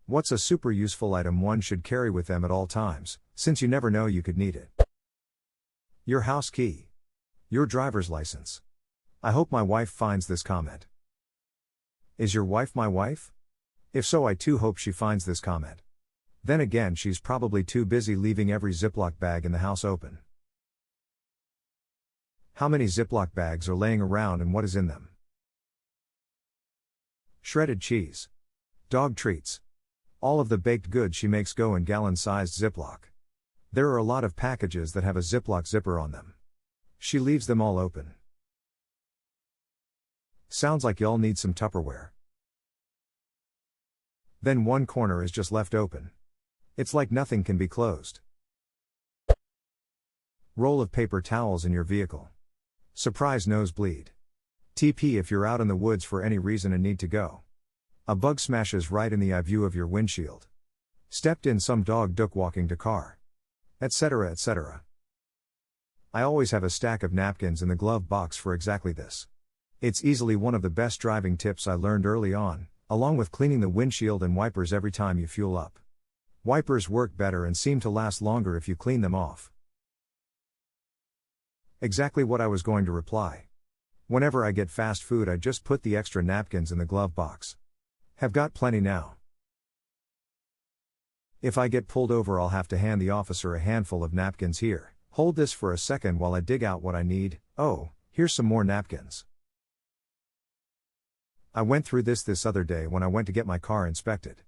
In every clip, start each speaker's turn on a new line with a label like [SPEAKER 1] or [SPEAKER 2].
[SPEAKER 1] What's a super useful item one should carry with them at all times, since you never know you could need it? Your house key. Your driver's license. I hope my wife finds this comment. Is your wife my wife? If so, I too hope she finds this comment. Then again, she's probably too busy leaving every Ziploc bag in the house open. How many Ziploc bags are laying around and what is in them? Shredded cheese. Dog treats. All of the baked goods she makes go in gallon-sized Ziploc. There are a lot of packages that have a Ziploc zipper on them. She leaves them all open. Sounds like y'all need some Tupperware. Then one corner is just left open. It's like nothing can be closed. Roll of paper towels in your vehicle. Surprise nosebleed. TP if you're out in the woods for any reason and need to go. A bug smashes right in the eye view of your windshield. Stepped in some dog duck walking to car. Etc. etc. I always have a stack of napkins in the glove box for exactly this. It's easily one of the best driving tips I learned early on, along with cleaning the windshield and wipers every time you fuel up. Wipers work better and seem to last longer if you clean them off. Exactly what I was going to reply. Whenever I get fast food, I just put the extra napkins in the glove box. Have got plenty now. If I get pulled over, I'll have to hand the officer a handful of napkins. Here, hold this for a second while I dig out what I need. Oh, here's some more napkins. I went through this other day when I went to get my car inspected.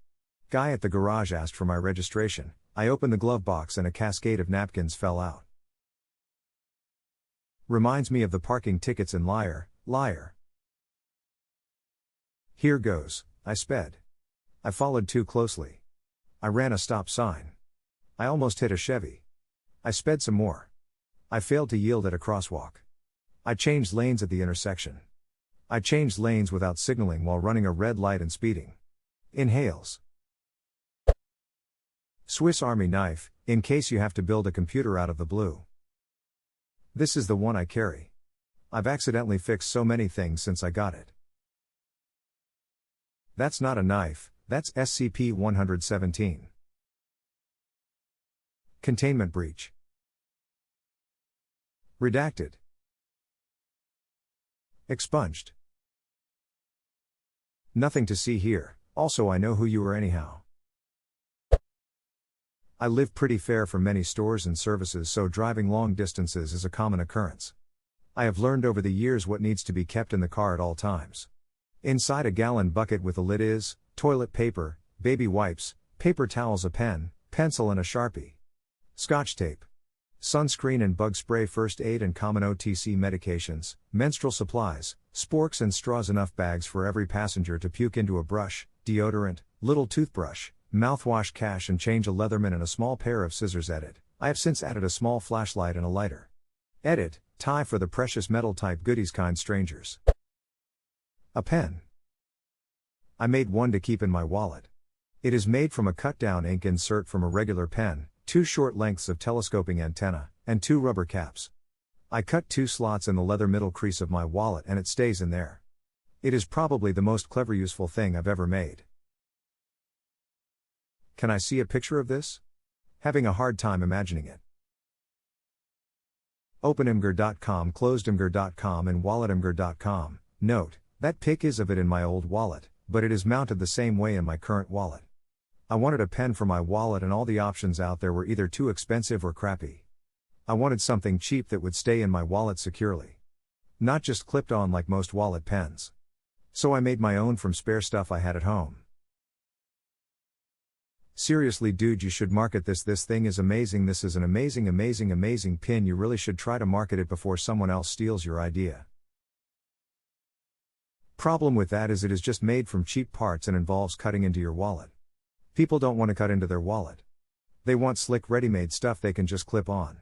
[SPEAKER 1] Guy at the garage asked for my registration. I opened the glove box and a cascade of napkins fell out. Reminds me of the parking tickets in Liar, Liar. Here goes. I sped. I followed too closely. I ran a stop sign. I almost hit a Chevy. I sped some more. I failed to yield at a crosswalk. I changed lanes at the intersection. I changed lanes without signaling while running a red light and speeding. Inhales. Swiss Army knife, in case you have to build a computer out of the blue. This is the one I carry. I've accidentally fixed so many things since I got it. That's not a knife, that's SCP-117. Containment breach. Redacted. Expunged. Nothing to see here, also I know who you are anyhow. I live pretty far from many stores and services, so driving long distances is a common occurrence. I have learned over the years what needs to be kept in the car at all times. Inside a gallon bucket with a lid is toilet paper, baby wipes, paper towels, a pen, pencil and a Sharpie. Scotch tape. Sunscreen and bug spray, first aid and common OTC medications, menstrual supplies, sporks and straws, enough bags for every passenger to puke into, a brush, deodorant, little toothbrush, mouthwash, cash and change, a Leatherman and a small pair of scissors. Edit. I have since added a small flashlight and a lighter. Edit. Tie for the precious metal type goodies, kind strangers. A pen. I made one to keep in my wallet. It is made from a cut-down ink insert from a regular pen, 2 short lengths of telescoping antenna, and 2 rubber caps. I cut 2 slots in the leather middle crease of my wallet and it stays in there. It is probably the most clever, useful thing I've ever made. Can I see a picture of this? Having a hard time imagining it. OpenImgur.com, ClosedImgur.com and WalletImgur.com. Note, that pic is of it in my old wallet, but it is mounted the same way in my current wallet. I wanted a pen for my wallet and all the options out there were either too expensive or crappy. I wanted something cheap that would stay in my wallet securely. Not just clipped on like most wallet pens. So I made my own from spare stuff I had at home. Seriously dude, you should market this. This thing is amazing. This is an amazing pin. You really should try to market it before someone else steals your idea. Problem with that is it is just made from cheap parts and involves cutting into your wallet. People don't want to cut into their wallet. They want slick ready-made stuff they can just clip on.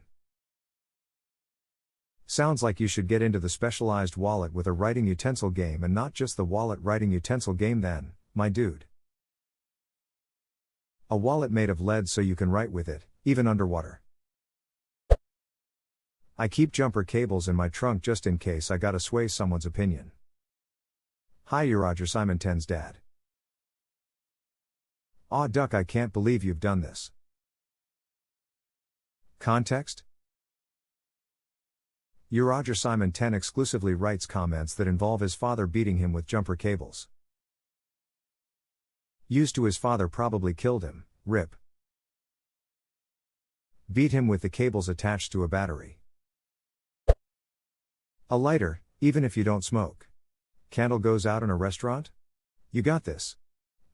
[SPEAKER 1] Sounds like you should get into the specialized wallet with a writing utensil game and not just the wallet writing utensil game then, my dude. A wallet made of lead so you can write with it, even underwater. I keep jumper cables in my trunk just in case I gotta sway someone's opinion. Hi, you're Roger Simon 10's dad. Aw duck, I can't believe you've done this. Context? Roger Simon 10 exclusively writes comments that involve his father beating him with jumper cables. Used to his father probably killed him, rip. Beat him with the cables attached to a battery. A lighter, even if you don't smoke. Candle goes out in a restaurant? You got this.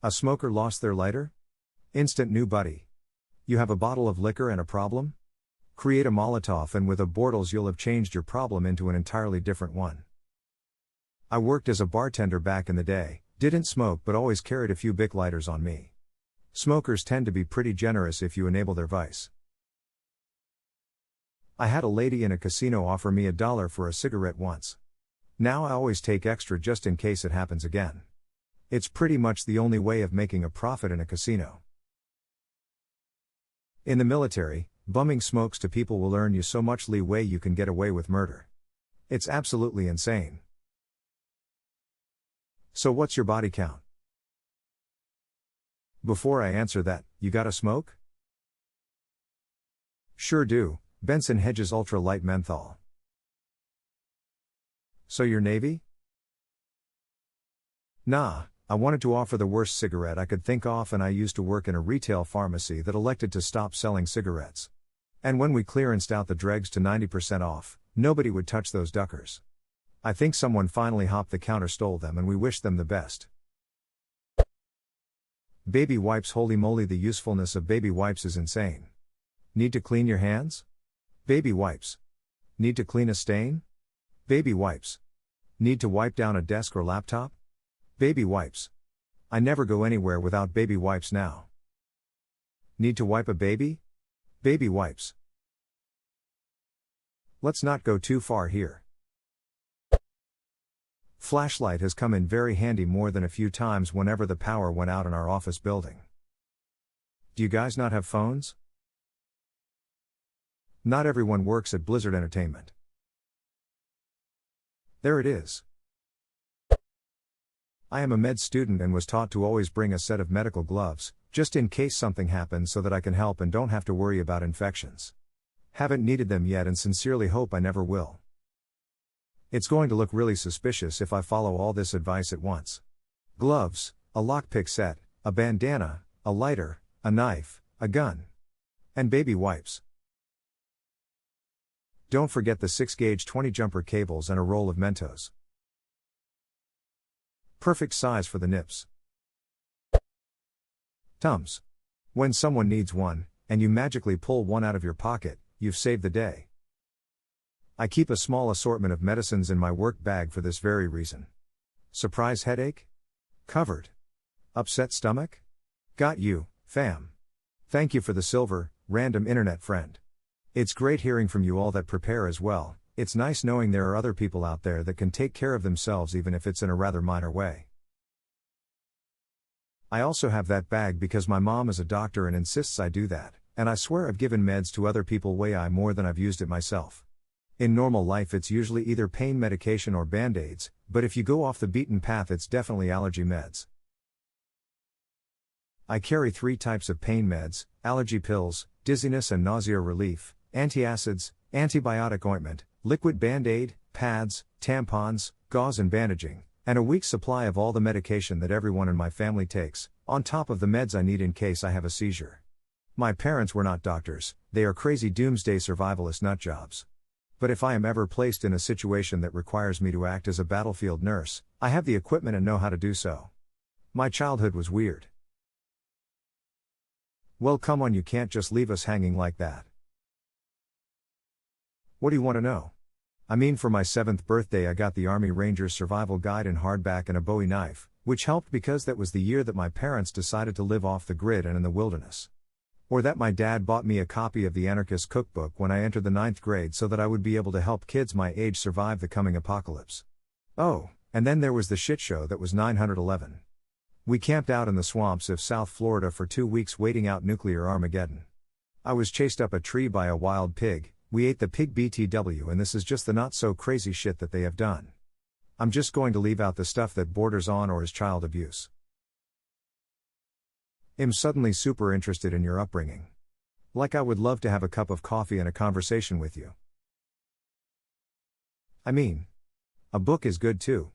[SPEAKER 1] A smoker lost their lighter? Instant new buddy. You have a bottle of liquor and a problem? Create a Molotov and with a Bortles you'll have changed your problem into an entirely different one. I worked as a bartender back in the day, didn't smoke but always carried a few Bic lighters on me. Smokers tend to be pretty generous if you enable their vice. I had a lady in a casino offer me $1 for a cigarette once. Now I always take extra just in case it happens again. It's pretty much the only way of making a profit in a casino. In the military, bumming smokes to people will earn you so much leeway you can get away with murder. It's absolutely insane. So what's your body count? Before I answer that, you gotta smoke? Sure do, Benson Hedges Ultra Light Menthol. So you're Navy? Nah, I wanted to offer the worst cigarette I could think of, and I used to work in a retail pharmacy that elected to stop selling cigarettes. And when we clearanced out the dregs to 90% off, nobody would touch those duckers. I think someone finally hopped the counter, stole them, and we wished them the best. Baby wipes. Holy moly, the usefulness of baby wipes is insane. Need to clean your hands? Baby wipes. Need to clean a stain? Baby wipes. Need to wipe down a desk or laptop? Baby wipes. I never go anywhere without baby wipes now. Need to wipe a baby? Baby wipes. Let's not go too far here. Flashlight has come in very handy more than a few times whenever the power went out in our office building. Do you guys not have phones? Not everyone works at Blizzard Entertainment. There it is. I am a med student and was taught to always bring a set of medical gloves, just in case something happens so that I can help and don't have to worry about infections. Haven't needed them yet and sincerely hope I never will. It's going to look really suspicious if I follow all this advice at once. Gloves, a lockpick set, a bandana, a lighter, a knife, a gun, and baby wipes. Don't forget the 6-gauge 20 jumper cables and a roll of Mentos. Perfect size for the nips. Tums. When someone needs one, and you magically pull one out of your pocket, you've saved the day. I keep a small assortment of medicines in my work bag for this very reason. Surprise headache? Covered. Upset stomach? Got you, fam. Thank you for the silver, random internet friend. It's great hearing from you all that prepare as well. It's nice knowing there are other people out there that can take care of themselves even if it's in a rather minor way. I also have that bag because my mom is a doctor and insists I do that, and I swear I've given meds to other people way more than I've used it myself. In normal life it's usually either pain medication or band-aids, but if you go off the beaten path it's definitely allergy meds. I carry 3 types of pain meds: allergy pills, dizziness and nausea relief, antacids, antibiotic ointment, liquid band-aid, pads, tampons, gauze and bandaging, and a week's supply of all the medication that everyone in my family takes, on top of the meds I need in case I have a seizure. My parents were not doctors, they are crazy doomsday survivalist nutjobs. But if I am ever placed in a situation that requires me to act as a battlefield nurse, I have the equipment and know how to do so. My childhood was weird. Well, come on, you can't just leave us hanging like that. What do you want to know? I mean, for my 7th birthday I got the Army Rangers Survival Guide in hardback and a Bowie knife, which helped because that was the year that my parents decided to live off the grid and in the wilderness. Or that my dad bought me a copy of the Anarchist Cookbook when I entered the 9th grade so that I would be able to help kids my age survive the coming apocalypse. Oh, and then there was the shit show that was 9/11. We camped out in the swamps of South Florida for 2 weeks waiting out nuclear Armageddon. I was chased up a tree by a wild pig, we ate the pig BTW, and this is just the not so crazy shit that they have done. I'm just going to leave out the stuff that borders on or is child abuse. I'm suddenly super interested in your upbringing. Like I would love to have a cup of coffee and a conversation with you. I mean, a book is good too.